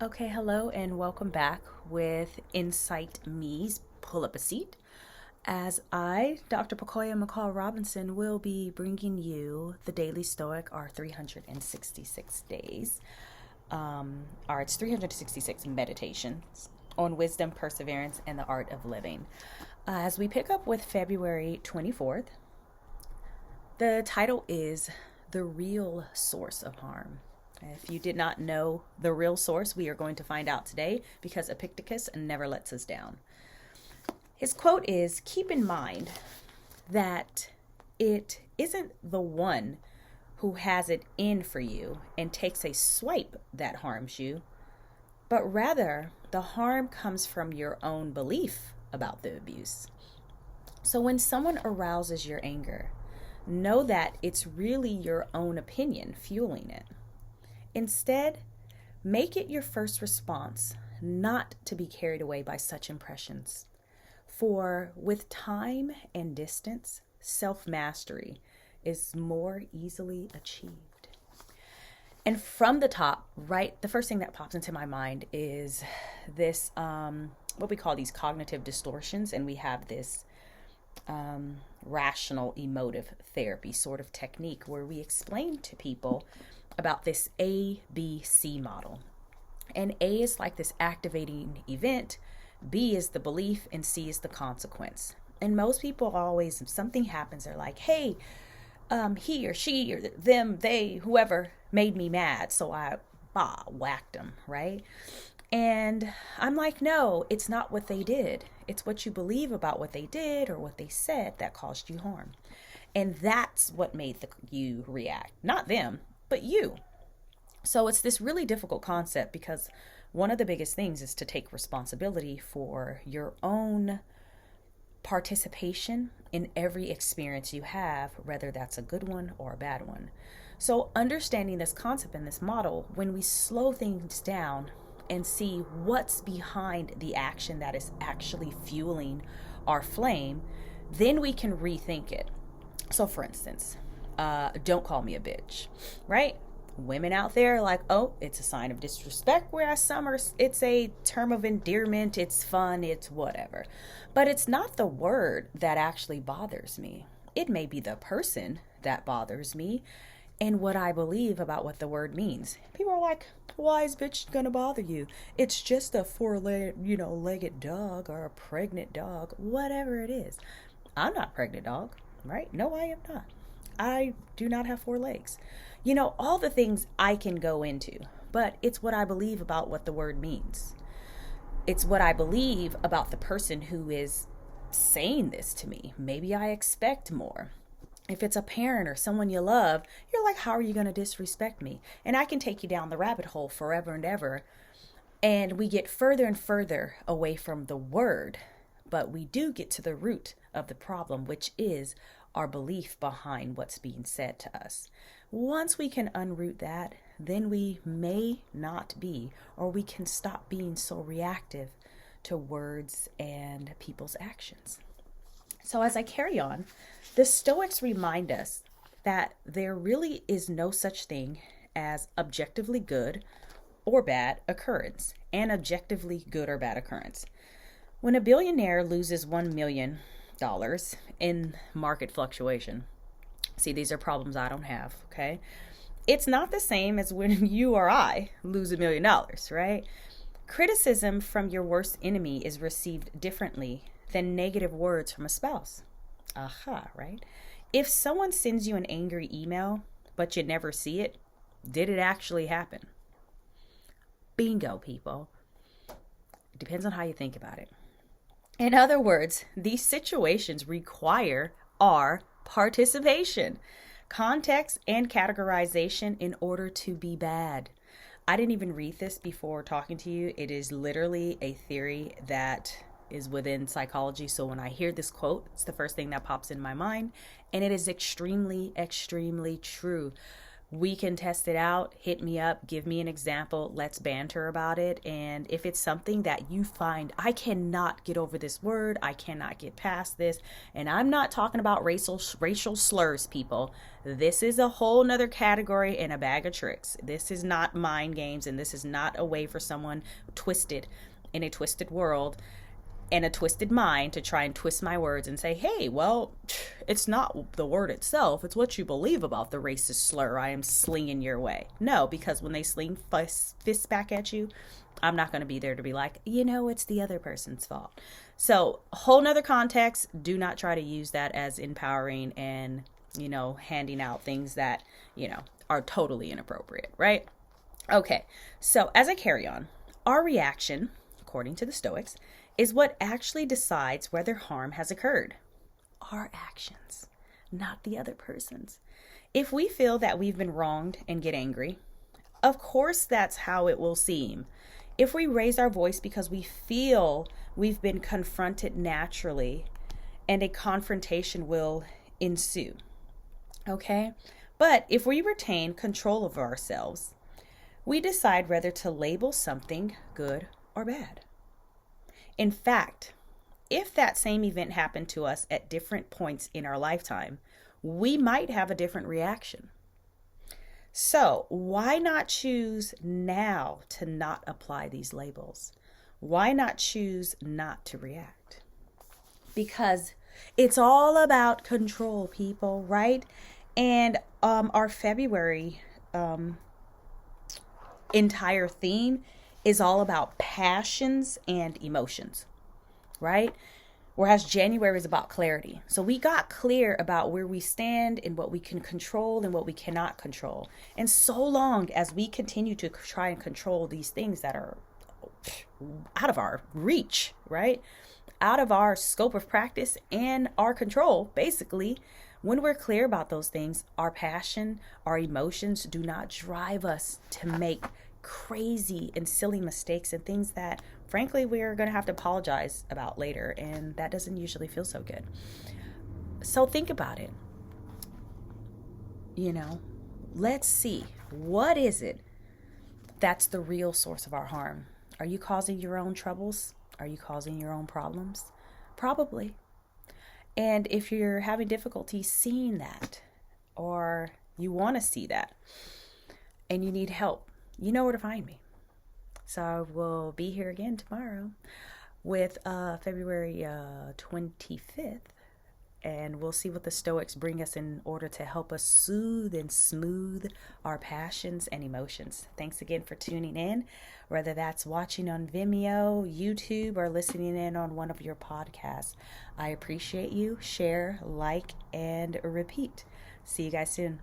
Okay, hello and welcome back with Insight Me's Pull Up a Seat. As I, Dr. Pakoya McCall Robinson, will be bringing you the Daily Stoic, our 366 days, it's 366 meditations on wisdom, perseverance, and the art of living. As we pick up with February 24th, the title is The Real Source of Harm. If you did not know the real source, we are going to find out today because Epictetus never lets us down. His quote is, "Keep in mind that it isn't the one who has it in for you and takes a swipe that harms you, but rather the harm comes from your own belief about the abuse." So when someone arouses your anger, know that it's really your own opinion fueling it. Instead, make it your first response not to be carried away by such impressions. For with time and distance, self-mastery is more easily achieved. And from the top, right, the first thing that pops into my mind is this, what we call these cognitive distortions. And we have this rational emotive therapy sort of technique where we explain to people about this ABC model. And A is like this activating event, B is the belief, and C is the consequence. And most people always, if something happens, they're like, hey, he or she or them, they, whoever made me mad, so I whacked them, right? And I'm like, no, it's not what they did. It's what you believe about what they did or what they said that caused you harm. And that's what made you react, not them, but you. So it's this really difficult concept because one of the biggest things is to take responsibility for your own participation in every experience you have, whether that's a good one or a bad one. So understanding this concept and this model, when we slow things down and see what's behind the action that is actually fueling our flame, then we can rethink it. So for instance, don't call me a bitch, right? Women out there are like, oh, it's a sign of disrespect, whereas some are, it's a term of endearment, it's fun, it's whatever. But it's not the word that actually bothers me. It may be the person that bothers me and what I believe about what the word means. People are like, why is bitch gonna bother you? It's just a legged dog or a pregnant dog, whatever it is. I'm not a pregnant dog, right? No, I am not. I do not have 4 legs. All the things I can go into, but it's what I believe about what the word means. It's what I believe about the person who is saying this to me. Maybe I expect more. If it's a parent or someone you love, you're like, how are you going to disrespect me? And I can take you down the rabbit hole forever and ever. And we get further and further away from the word, but we do get to the root of the problem, which is our belief behind what's being said to us. Once we can unroot that, then we may not be, or we can stop being so reactive to words and people's actions. So as I carry on, the Stoics remind us that there really is no such thing as objectively good or bad occurrence, and objectively good or bad occurrence. When a billionaire loses $1 million in market fluctuation, see, these are problems I don't have, okay? It's not the same as when you or I lose $1 million, right? Criticism from your worst enemy is received differently than negative words from a spouse. Aha, right? If someone sends you an angry email, but you never see it, did it actually happen? Bingo, people. It depends on how you think about it. In other words, these situations require our participation, context, and categorization in order to be bad. I didn't even read this before talking to you. It is literally a theory that is within psychology. So when I hear this quote, it's the first thing that pops in my mind. And it is extremely, extremely true. We can test it out. Hit me up. Give me an example. Let's banter about it. And if it's something that you find, I cannot get over this word, I cannot get past this. And I'm not talking about racial slurs, people. This is a whole nother category and a bag of tricks. This is not mind games, and this is not a way for someone twisted in a twisted world and a twisted mind to try and twist my words and say, hey, well, it's not the word itself, it's what you believe about the racist slur I am slinging your way. No, because when they sling fists back at you, I'm not going to be there to be like, it's the other person's fault. So, whole nother context. Do not try to use that as empowering and, handing out things that, are totally inappropriate, right? Okay, so as I carry on, our reaction, according to the Stoics, is what actually decides whether harm has occurred. Our actions, not the other person's. If we feel that we've been wronged and get angry, of course that's how it will seem. If we raise our voice because we feel we've been confronted naturally, and a confrontation will ensue. Okay? But if we retain control of ourselves, we decide whether to label something good or bad. In fact, if that same event happened to us at different points in our lifetime, we might have a different reaction. So, why not choose now to not apply these labels? Why not choose not to react? Because it's all about control, people, right? And our February entire theme is all about passions and emotions, right? Whereas January is about clarity. So we got clear about where we stand and what we can control and what we cannot control. And so long as we continue to try and control these things that are out of our reach, right? Out of our scope of practice and our control, basically, when we're clear about those things, our passion, our emotions do not drive us to make crazy and silly mistakes and things that, frankly, we're going to have to apologize about later. And that doesn't usually feel so good. So think about it. Let's see. What is it that's the real source of our harm? Are you causing your own troubles? Are you causing your own problems? Probably. And if you're having difficulty seeing that, or you want to see that, and you need help, you know where to find me. So we'll be here again tomorrow with February 25th. And we'll see what the Stoics bring us in order to help us soothe and smooth our passions and emotions. Thanks again for tuning in, whether that's watching on Vimeo, YouTube, or listening in on one of your podcasts. I appreciate you. Share, like, and repeat. See you guys soon.